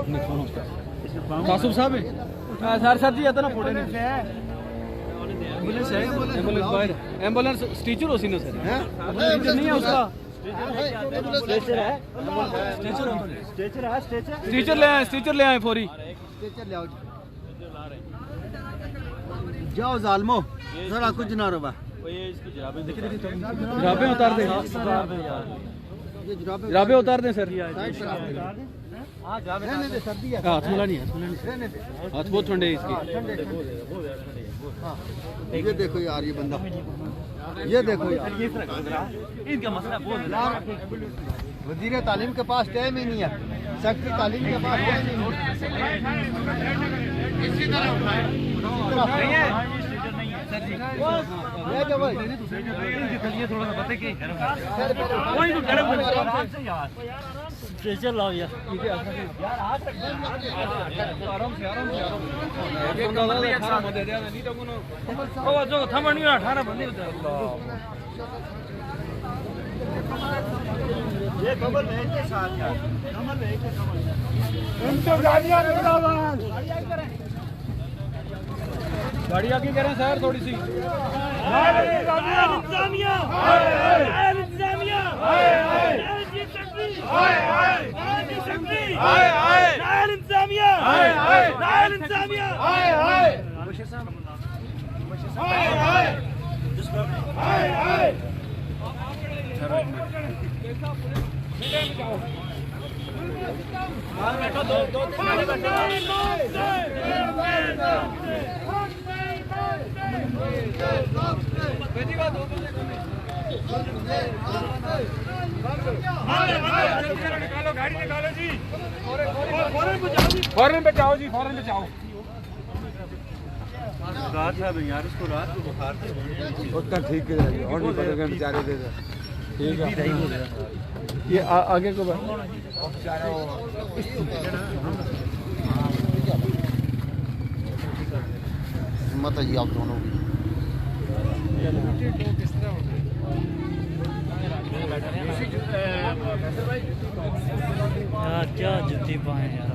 कासुफ साहब है सर जी आता ना फोटो नहीं एम्बुलेंस एम्बुलेंस स्टीचर हो सी ना सर स्टीचर नहीं है उसका स्टीचर ले आए फौरी जाओ जालमो जरा कुछ ना रोबा जराबें उतार दे जराबें उतार दे सर हाथ मिला नहीं हाथ बहुत ठंडे है इसके ये देखो यार ये बंदा ये देखो यार इनका मसला बहुत वजीर तालीम के पास टाइम ही नहीं है सेक्रेटरी तालीम के पास टाइम ही नहीं है थोड़ा सा पता स्ट्रेचर लाओ यार आराम से जो थमन नहीं 18 बंदे ये कमल भाई के साथ यार कमल भाई के गाड़ी आगे करें सर थोड़ी सी गाड़ी निकालो जी फौरन बचाओ जी फौरन बचाओ रात है यार इसको रात को बुखार उतना ठीक है और नहीं पड़ेगा बेचारे दे ठीक है ये आगे को हिम्मत है जी आप दोनों की क्या जुत्ती पाए यार